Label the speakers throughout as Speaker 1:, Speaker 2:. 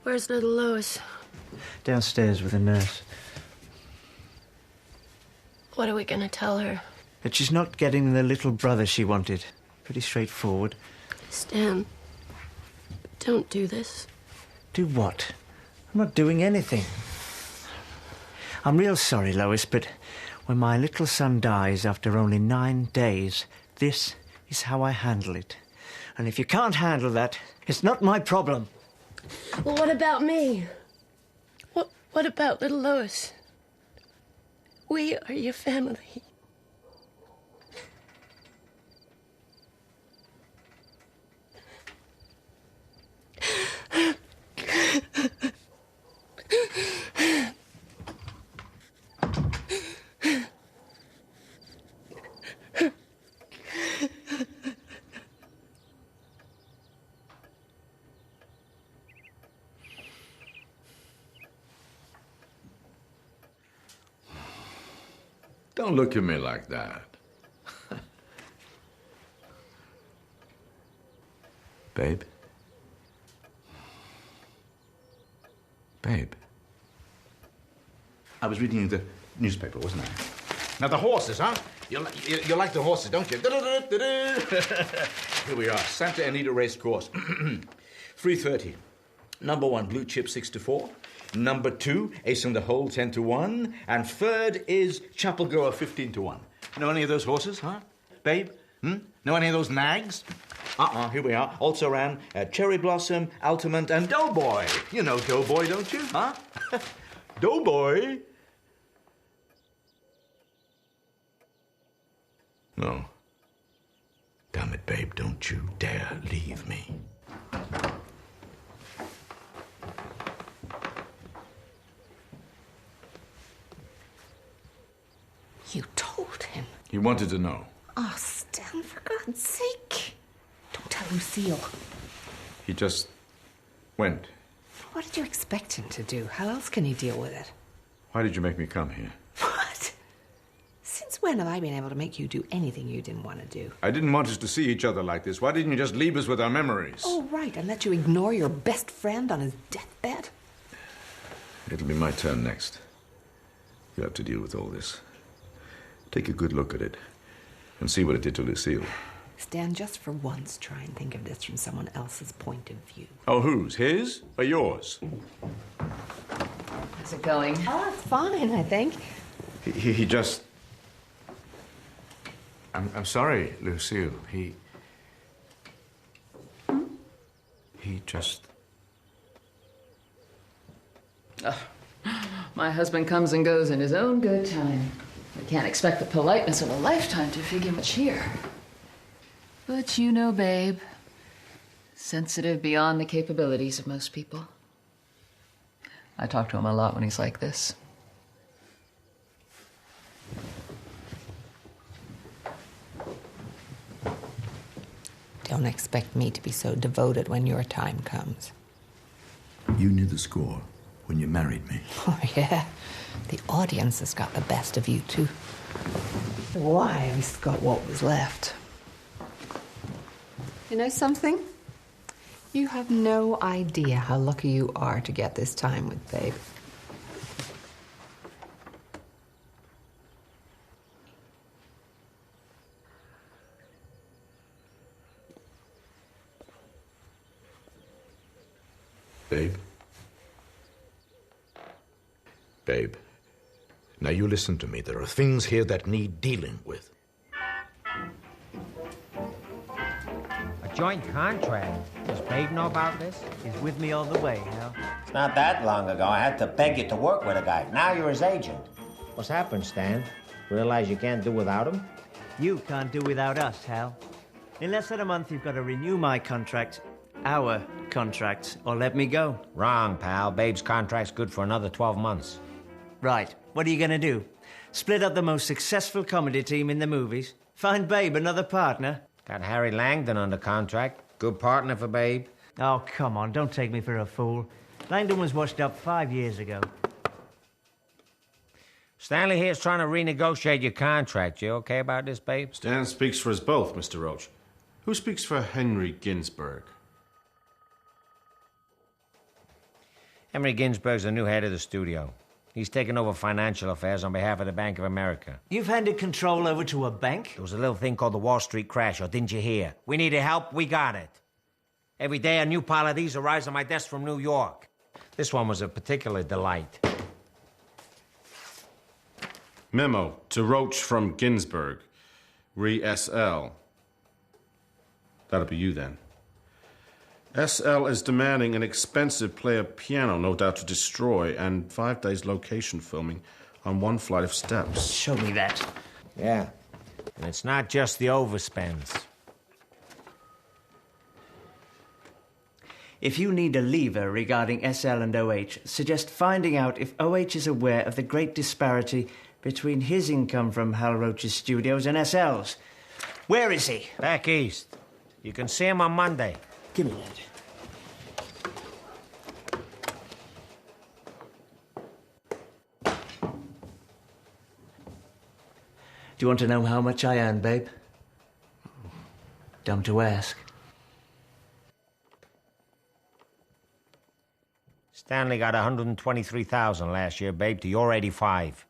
Speaker 1: Where's little Lois?
Speaker 2: Downstairs with a nurse.
Speaker 1: What are we gonna tell her?
Speaker 2: That she's not getting the little brother she wanted. Pretty straightforward.
Speaker 1: Stan, don't do this.
Speaker 2: Do what? I'm not doing anything. I'm real sorry, Lois, but when my little son dies after only 9 days, this is how I handle it. And if you can't handle that, it's not my problem.
Speaker 1: Well, what about me? What about little Lois? We are your family.
Speaker 3: Don't look at me like that. Babe? Babe? I was reading the newspaper, wasn't I? Now, the horses, huh? You like the horses, don't you? Here we are, Santa Anita Race Course. 3:30. Number 1, Blue Chip 6-4. Number 2, Ace in the Hole 10-1. And third is Chapel Goer 15-1. Know any of those horses, huh? Babe? Know any of those nags? Here we are. Also ran Cherry Blossom, Altamont, and Doughboy. You know Doughboy, don't you, huh? Doughboy? No. Damn it, babe, don't you dare leave me.
Speaker 4: You told him?
Speaker 3: He wanted to know.
Speaker 4: Oh, Stan, for God's sake. Don't tell Lucille.
Speaker 3: He just went.
Speaker 4: What did you expect him to do? How else can he deal with it?
Speaker 3: Why did you make me come here?
Speaker 4: What? Since when have I been able to make you do anything you didn't want to do?
Speaker 3: I didn't want us to see each other like this. Why didn't you just leave us with our memories?
Speaker 4: Oh, right, and let you ignore your best friend on his deathbed?
Speaker 3: It'll be my turn next. You have to deal with all this. Take a good look at it and see what it did to Lucille.
Speaker 4: Stan, just for once, try and think of this from someone else's point of view.
Speaker 3: Oh, whose? His or yours?
Speaker 4: How's it going? Oh, it's fine, I think.
Speaker 3: He just... I'm sorry, Lucille. He just...
Speaker 5: My husband comes and goes in his own good time. We can't expect the politeness of a lifetime to figure much here. But you know, babe, sensitive beyond the capabilities of most people. I talk to him a lot when he's like this.
Speaker 4: Don't expect me to be so devoted when your time comes.
Speaker 3: You knew the score when you married me.
Speaker 4: Oh, yeah. The audience has got the best of you, too. The wives got what was left. You know something? You have no idea how lucky you are to get this time with Babe.
Speaker 3: Babe? Babe, now you listen to me. There are things here that need dealing with.
Speaker 6: A joint contract? Does Babe know about this?
Speaker 2: He's with me all the way, Hal.
Speaker 7: It's not that long ago I had to beg you to work with a guy. Now you're his agent.
Speaker 6: What's happened, Stan? Realize you can't do without him?
Speaker 2: You can't do without us, Hal. In less than a month, you've got to renew my contract, our contract, or let me go.
Speaker 6: Wrong, pal. Babe's contract's good for another 12 months.
Speaker 2: Right. What are you going to do? Split up the most successful comedy team in the movies? Find Babe another partner?
Speaker 6: Got Harry Langdon under contract. Good partner for Babe.
Speaker 2: Oh, come on. Don't take me for a fool. Langdon was washed up 5 years ago.
Speaker 6: Stanley here's trying to renegotiate your contract. You okay about this, Babe?
Speaker 8: Stan speaks for us both, Mr. Roach. Who speaks for Henry Ginsberg?
Speaker 6: Henry Ginsberg's the new head of the studio. He's taken over financial affairs on behalf of the Bank of America.
Speaker 2: You've handed control over to a bank?
Speaker 6: There was a little thing called the Wall Street crash, or didn't you hear? We needed help, we got it. Every day a new pile of these arrives on my desk from New York. This one was a particular delight.
Speaker 8: Memo to Roach from Ginsberg. Re-SL. That'll be you then. SL is demanding an expensive player piano, no doubt to destroy, and 5 days location filming on one flight of steps.
Speaker 2: Show me that.
Speaker 6: Yeah. And it's not just the overspends.
Speaker 2: If you need a lever regarding SL and OH, suggest finding out if OH is aware of the great disparity between his income from Hal Roach's studios and SL's. Where is he?
Speaker 6: Back east. You can see him on Monday.
Speaker 2: Give me that. Do you want to know how much I earn, babe? Dumb to ask.
Speaker 6: Stanley got $123,000 last year, babe, to your 85.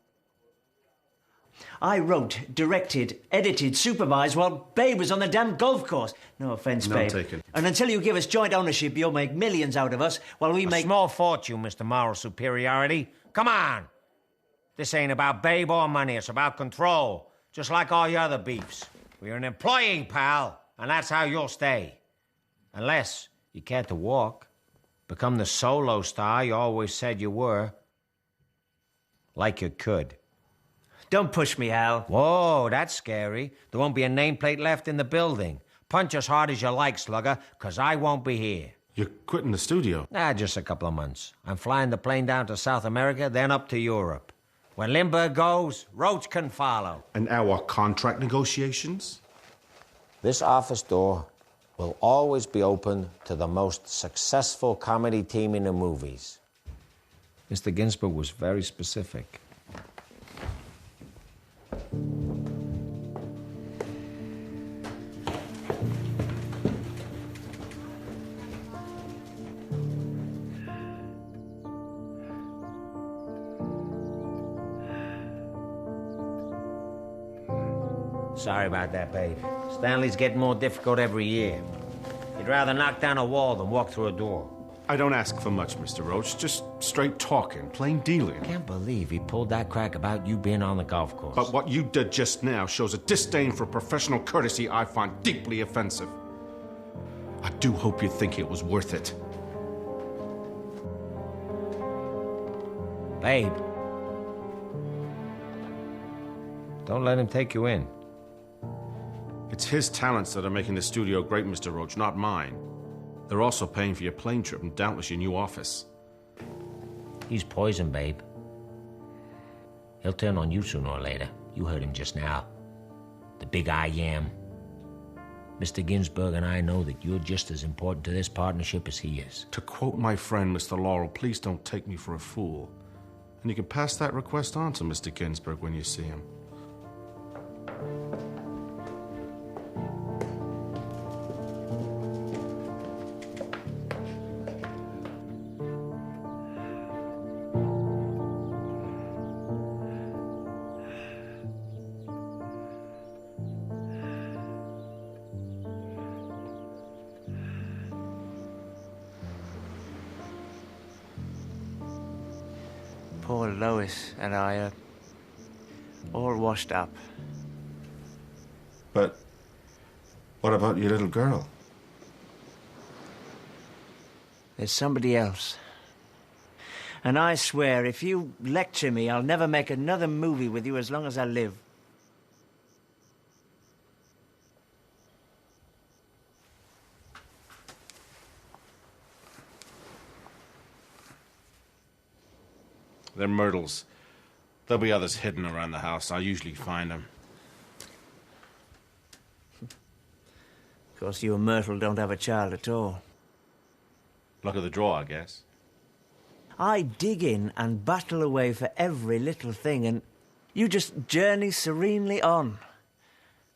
Speaker 2: I wrote, directed, edited, supervised while Babe was on the damn golf course. No offense,
Speaker 8: None
Speaker 2: Babe.
Speaker 8: taken.
Speaker 2: And until you give us joint ownership, you'll make millions out of us while we make...
Speaker 6: A small fortune, Mr. Moral Superiority. Come on! This ain't about Babe or money, it's about control. Just like all your other beefs. We're an employee, pal, and that's how you'll stay. Unless you care to walk. Become the solo star you always said you were. Like you could.
Speaker 2: Don't push me, Hal.
Speaker 6: Whoa, that's scary. There won't be a nameplate left in the building. Punch as hard as you like, Slugger, 'cause I won't be here.
Speaker 8: You're quitting the studio.
Speaker 6: Just a couple of months. I'm flying the plane down to South America, then up to Europe. When Lindbergh goes, Roach can follow.
Speaker 8: And our contract negotiations?
Speaker 6: This office door will always be open to the most successful comedy team in the movies. Mr. Ginsberg was very specific. Sorry about that, babe. Stanley's getting more difficult every year. He'd rather knock down a wall than walk through a door.
Speaker 8: I don't ask for much, Mr. Roach. Just straight talking, plain dealing.
Speaker 6: I can't believe he pulled that crack about you being on the golf course.
Speaker 8: But what you did just now shows a disdain for professional courtesy I find deeply offensive. I do hope you think it was worth it.
Speaker 6: Babe. Don't let him take you in.
Speaker 8: It's his talents that are making the studio great, Mr. Roach, not mine. They're also paying for your plane trip and doubtless your new office.
Speaker 6: He's poison, babe. He'll turn on you sooner or later. You heard him just now. The big I am. Mr. Ginsberg and I know that you're just as important to this partnership as he is.
Speaker 8: To quote my friend, Mr. Laurel, please don't take me for a fool. And you can pass that request on to Mr. Ginsberg when you see him.
Speaker 2: Poor Lois and I are all washed up.
Speaker 8: But what about your little girl?
Speaker 2: There's somebody else. And I swear, if you lecture me, I'll never make another movie with you as long as I live.
Speaker 8: They're myrtles. There'll be others hidden around the house. I usually find them.
Speaker 2: Of course, you and Myrtle don't have a child at all.
Speaker 8: Luck of the draw, I guess.
Speaker 2: I dig in and battle away for every little thing, and you just journey serenely on.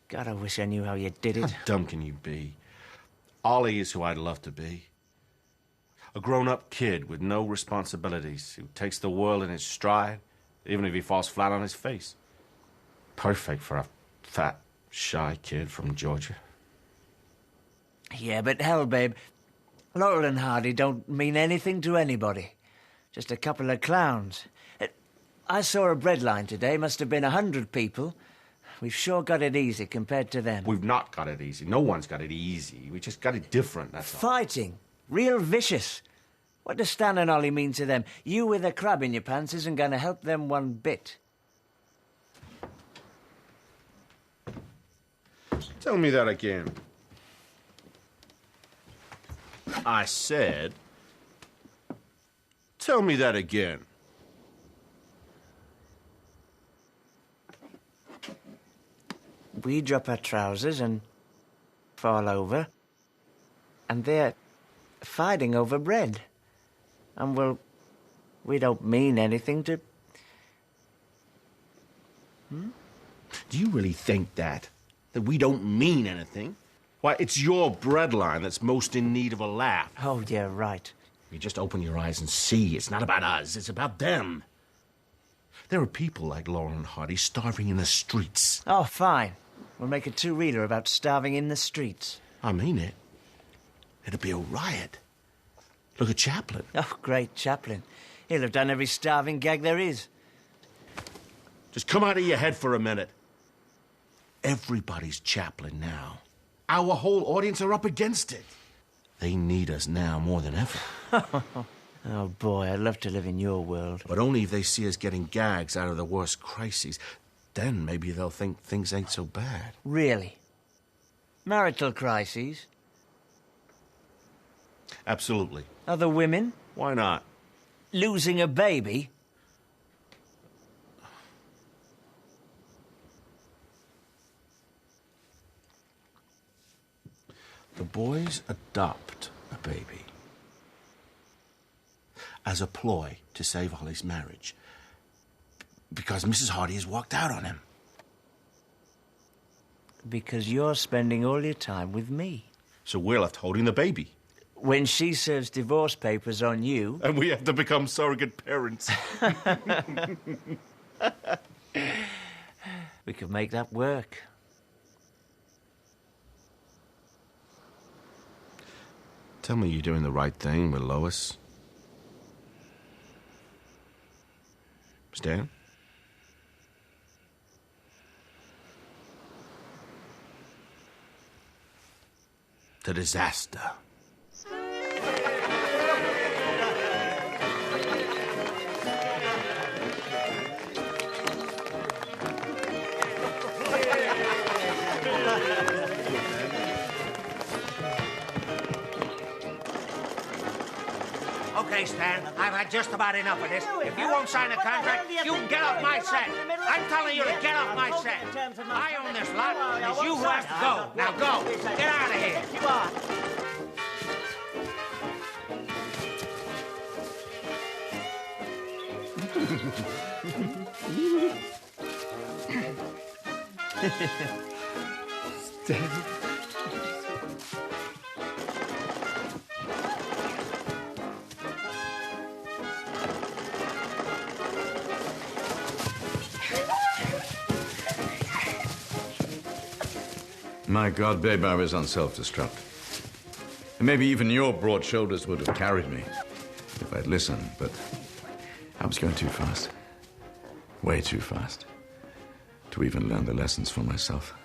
Speaker 2: God, I wish I knew how you did it.
Speaker 8: How dumb can you be? Ollie is who I'd love to be. A grown-up kid with no responsibilities who takes the world in his stride, even if he falls flat on his face. Perfect for a fat, shy kid from Georgia.
Speaker 2: Yeah, but hell, babe, Laurel and Hardy don't mean anything to anybody. Just a couple of clowns. I saw a bread line today. Must have been 100 people. We've sure got it easy compared to them.
Speaker 8: We've not got it easy. No one's got it easy. We just got it different, that's all.
Speaker 2: Fighting. Real vicious. What does Stan and Ollie mean to them? You with a crab in your pants isn't going to help them one bit.
Speaker 8: Tell me that again. I said... Tell me that again.
Speaker 2: We drop our trousers and fall over, and they're fighting over bread. And, well, we don't mean anything to...
Speaker 8: Do you really think that? That we don't mean anything? Why, it's your bread line that's most in need of a laugh.
Speaker 2: Oh, yeah, right.
Speaker 8: You just open your eyes and see. It's not about us. It's about them. There are people like Laurel and Hardy starving in the streets.
Speaker 2: Oh, fine. We'll make a two-reeler about starving in the streets.
Speaker 8: I mean it. It'll be a riot. Look at Chaplin.
Speaker 2: Oh, great Chaplin. He'll have done every starving gag there is.
Speaker 8: Just come out of your head for a minute. Everybody's Chaplin now. Our whole audience are up against it. They need us now more than ever.
Speaker 2: Oh, boy, I'd love to live in your world.
Speaker 8: But only if they see us getting gags out of the worst crises. Then maybe they'll think things ain't so bad.
Speaker 2: Really? Marital crises?
Speaker 8: Absolutely.
Speaker 2: Other women?
Speaker 8: Why not?
Speaker 2: Losing a baby?
Speaker 8: The boys adopt a baby as a ploy to save Ollie's marriage because Mrs. Hardy has walked out on him.
Speaker 2: Because you're spending all your time with me.
Speaker 8: So we're left holding the baby.
Speaker 2: When she serves divorce papers on you...
Speaker 8: And we have to become surrogate parents.
Speaker 2: We could make that work.
Speaker 8: Tell me you're doing the right thing with Lois. Stan? The disaster.
Speaker 6: Okay, Stan, I've had just about enough of this. If you won't sign a contract, you can get off my set. I'm telling you to get off my set. I own this lot, and it's you who has to go. Now go. Get out of here.
Speaker 2: Stan.
Speaker 9: My God, babe, I was on self-destruct. And maybe even your broad shoulders would have carried me if I'd listened, but I was going too fast. Way too fast. To even learn the lessons for myself.